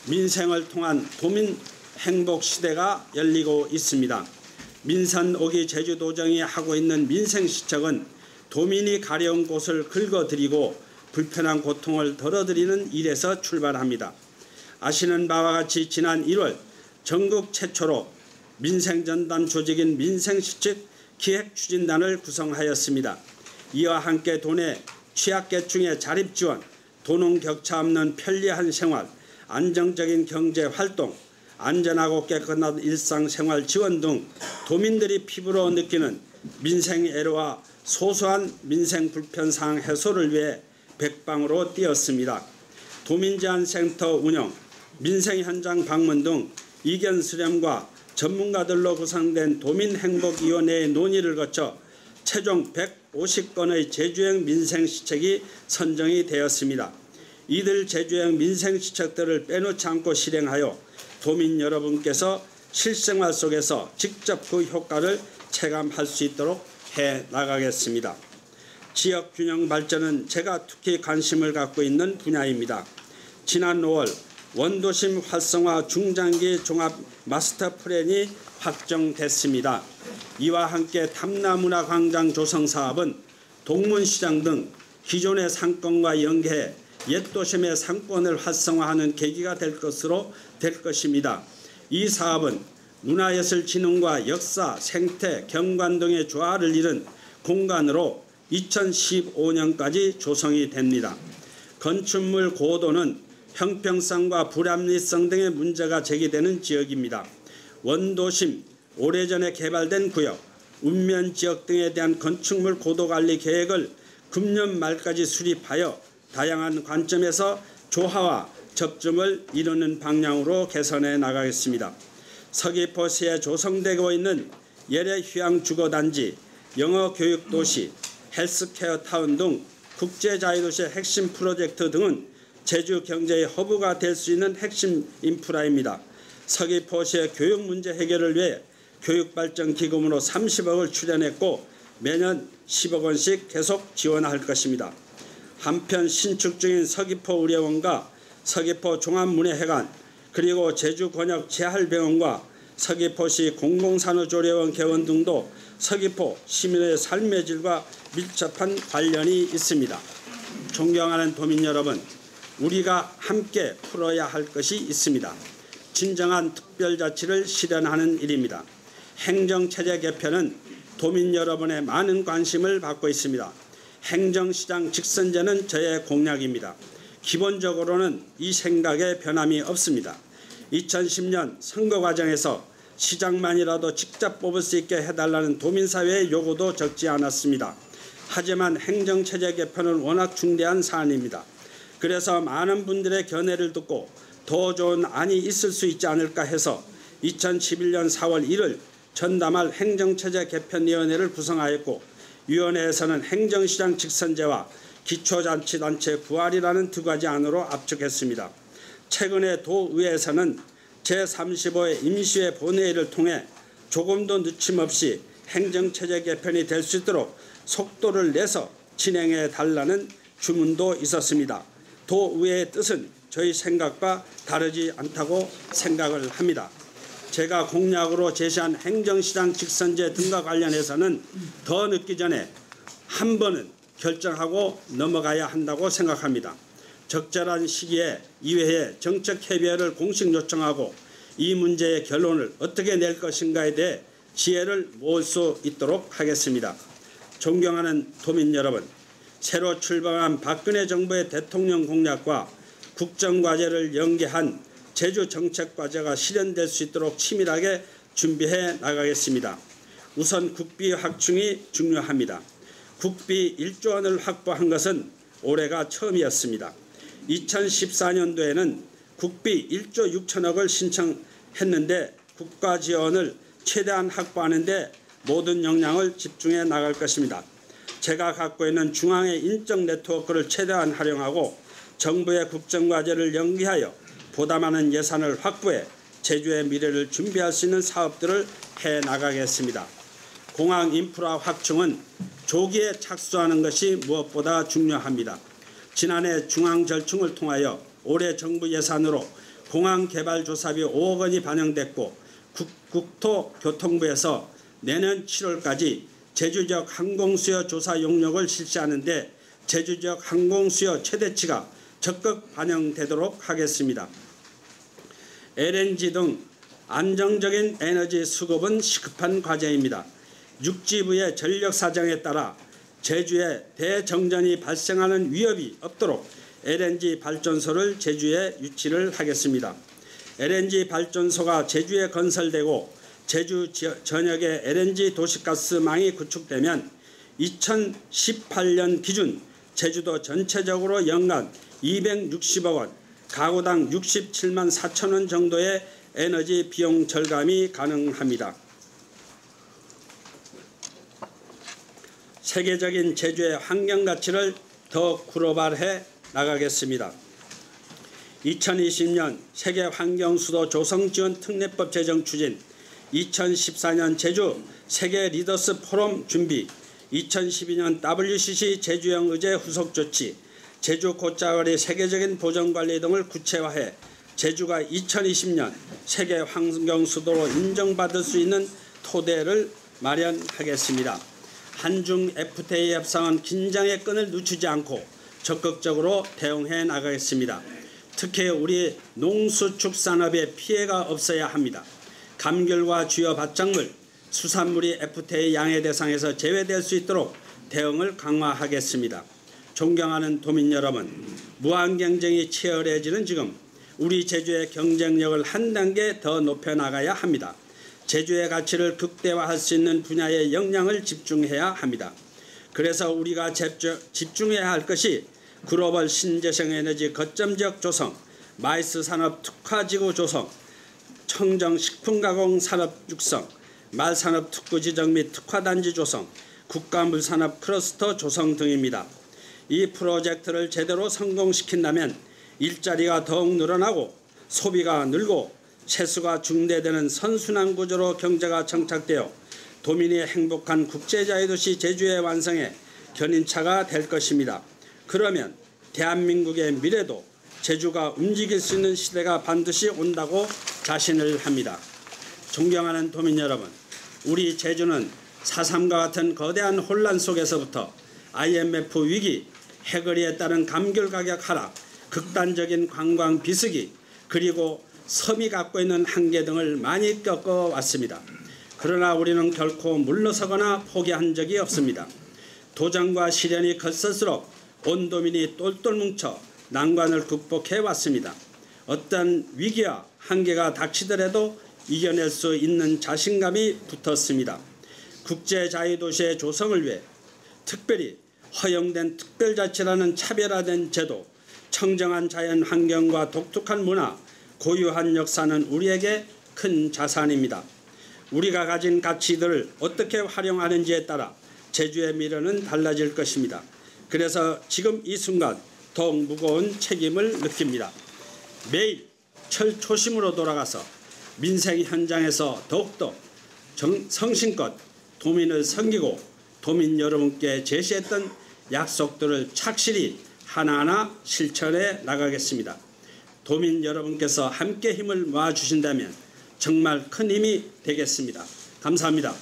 민생을 통한 도민 행복 시대가 열리고 있습니다. 민선 5기 제주도정이 하고 있는 민생시책은 도민이 가려운 곳을 긁어드리고 불편한 고통을 덜어드리는 일에서 출발합니다. 아시는 바와 같이 지난 1월 전국 최초로 민생전담 조직인 민생시책 기획추진단을 구성하였습니다. 이와 함께 도내 취약계층의 자립지원, 도농격차 없는 편리한 생활, 안정적인 경제활동, 안전하고 깨끗한 일상생활 지원 등 도민들이 피부로 느끼는 민생애로와 소소한 민생 불편사항 해소를 위해 백방으로 뛰었습니다. 도민제안센터 운영, 민생현장 방문 등 이견 수렴과 전문가들로 구성된 도민행복위원회의 논의를 거쳐 최종 150건의 제주형 민생시책이 선정이 되었습니다. 이들 제주형 민생시책들을 빼놓지 않고 실행하여 도민 여러분께서 실생활 속에서 직접 그 효과를 체감할 수 있도록 해나가겠습니다. 지역균형 발전은 제가 특히 관심을 갖고 있는 분야입니다. 지난 5월 원도심 활성화 중장기 종합 마스터 플랜이 확정됐습니다. 이와 함께 탐나문화광장 조성 사업은 동문시장 등 기존의 상권과 연계해 옛 도심의 상권을 활성화하는 계기가 될 것입니다. 이 사업은 문화예술진흥과 역사, 생태, 경관 등의 조화를 이룬 공간으로 2015년까지 조성이 됩니다. 건축물 고도는 형평성과 불합리성 등의 문제가 제기되는 지역입니다. 원도심, 오래전에 개발된 구역, 읍면지역 등에 대한 건축물 고도관리 계획을 금년 말까지 수립하여 다양한 관점에서 조화와 접점을 이루는 방향으로 개선해 나가겠습니다. 서귀포시에 조성되고 있는 예래휴양주거단지, 영어교육도시, 헬스케어 타운 등 국제자유도시의 핵심 프로젝트 등은 제주 경제의 허브가 될 수 있는 핵심 인프라입니다. 서귀포시의 교육 문제 해결을 위해 교육발전기금으로 30억을 출연했고 매년 10억 원씩 계속 지원할 것입니다. 한편 신축 중인 서귀포의료원과 서귀포 종합문예회관 그리고 제주권역 재활병원과 서귀포시 공공산후조리원 개원 등도 서귀포 시민의 삶의 질과 밀접한 관련이 있습니다. 존경하는 도민 여러분, 우리가 함께 풀어야 할 것이 있습니다. 진정한 특별자치를 실현하는 일입니다. 행정체제 개편은 도민 여러분의 많은 관심을 받고 있습니다. 행정시장 직선제는 저의 공약입니다. 기본적으로는 이 생각에 변함이 없습니다. 2010년 선거 과정에서 시장만이라도 직접 뽑을 수 있게 해달라는 도민사회의 요구도 적지 않았습니다. 하지만 행정체제 개편은 워낙 중대한 사안입니다. 그래서 많은 분들의 견해를 듣고 더 좋은 안이 있을 수 있지 않을까 해서 2011년 4월 1일 전담할 행정체제 개편위원회를 구성하였고 위원회에서는 행정시장 직선제와 기초자치단체 부활이라는 두 가지 안으로 압축했습니다. 최근에 도의회에서는 제35회 임시회 본회의를 통해 조금도 늦춤없이 행정체제 개편이 될 수 있도록 속도를 내서 진행해 달라는 주문도 있었습니다. 도의회의 뜻은 저희 생각과 다르지 않다고 생각을 합니다. 제가 공약으로 제시한 행정시장 직선제 등과 관련해서는 더 늦기 전에 한 번은 결정하고 넘어가야 한다고 생각합니다. 적절한 시기에 이회에 정책협의회를 공식 요청하고 이 문제의 결론을 어떻게 낼 것인가에 대해 지혜를 모을 수 있도록 하겠습니다. 존경하는 도민 여러분, 새로 출범한 박근혜 정부의 대통령 공약과 국정과제를 연계한 제주 정책과제가 실현될 수 있도록 치밀하게 준비해 나가겠습니다. 우선 국비 확충이 중요합니다. 국비 1조 원을 확보한 것은 올해가 처음이었습니다. 2014년도에는 국비 1조 6천억을 신청했는데 국가 지원을 최대한 확보하는 데 모든 역량을 집중해 나갈 것입니다. 제가 갖고 있는 중앙의 인적 네트워크를 최대한 활용하고 정부의 국정과제를 연기하여 보다 많은 예산을 확보해 제주의 미래를 준비할 수 있는 사업들을 해나가겠습니다. 공항 인프라 확충은 조기에 착수하는 것이 무엇보다 중요합니다. 지난해 중앙절충을 통하여 올해 정부 예산으로 공항개발조사비 5억 원이 반영됐고 국토교통부에서 내년 7월까지 제주지역 항공수요 조사 용역을 실시하는 데 제주지역 항공수요 최대치가 적극 반영되도록 하겠습니다. LNG 등 안정적인 에너지 수급은 시급한 과제입니다. 육지부의 전력 사정에 따라 제주에 대정전이 발생하는 위협이 없도록 LNG 발전소를 제주에 유치를 하겠습니다. LNG 발전소가 제주에 건설되고 제주 전역에 LNG 도시가스망이 구축되면 2018년 기준 제주도 전체적으로 연간 260억 원, 가구당 67만 4천 원 정도의 에너지 비용 절감이 가능합니다. 세계적인 제주의 환경 가치를 더 글로벌해 나가겠습니다. 2020년 세계 환경수도 조성지원 특례법 제정 추진, 2014년 제주 세계 리더스 포럼 준비, 2012년 WCC 제주형 의제 후속 조치, 제주 곶자거리 세계적인 보전관리 등을 구체화해 제주가 2020년 세계 환경수도로 인정받을 수 있는 토대를 마련하겠습니다. 한중 FTA 협상은 긴장의 끈을 늦추지 않고 적극적으로 대응해 나가겠습니다. 특히 우리 농수축산업에 피해가 없어야 합니다. 감귤과 주요 밭작물, 수산물이 FTA 양해 대상에서 제외될 수 있도록 대응을 강화하겠습니다. 존경하는 도민 여러분, 무한 경쟁이 치열해지는 지금 우리 제주의 경쟁력을 한 단계 더 높여나가야 합니다. 제주의 가치를 극대화할 수 있는 분야의 역량을 집중해야 합니다. 그래서 우리가 집중해야 할 것이 글로벌 신재생에너지 거점지역 조성, 마이스 산업 특화지구 조성, 청정식품가공 산업 육성, 말산업 특구 지정 및 특화단지 조성, 국가물산업 클러스터 조성 등입니다. 이 프로젝트를 제대로 성공시킨다면 일자리가 더욱 늘어나고 소비가 늘고 세수가 중대되는 선순환 구조로 경제가 정착되어 도민이 행복한 국제자유도시 제주의 완성에 견인차가 될 것입니다. 그러면 대한민국의 미래도 제주가 움직일 수 있는 시대가 반드시 온다고 자신을 합니다. 존경하는 도민 여러분, 우리 제주는 4.3과 같은 거대한 혼란 속에서부터 IMF 위기, 해거리에 따른 감귤 가격 하락, 극단적인 관광 비수기, 그리고 섬이 갖고 있는 한계 등을 많이 겪어왔습니다. 그러나 우리는 결코 물러서거나 포기한 적이 없습니다. 도전과 시련이 거셀수록 온 도민이 똘똘 뭉쳐 난관을 극복해왔습니다. 어떤 위기와 한계가 닥치더라도 이겨낼 수 있는 자신감이 붙었습니다. 국제자유도시의 조성을 위해 특별히 허용된 특별자치라는 차별화된 제도, 청정한 자연 환경과 독특한 문화, 고유한 역사는 우리에게 큰 자산입니다. 우리가 가진 가치들을 어떻게 활용하는지에 따라 제주의 미래는 달라질 것입니다. 그래서 지금 이 순간 더욱 무거운 책임을 느낍니다. 매일 초심으로 돌아가서 민생 현장에서 더욱더 성심껏 도민을 섬기고 도민 여러분께 제시했던 약속들을 착실히 하나하나 실천해 나가겠습니다. 도민 여러분께서 함께 힘을 모아주신다면 정말 큰 힘이 되겠습니다. 감사합니다.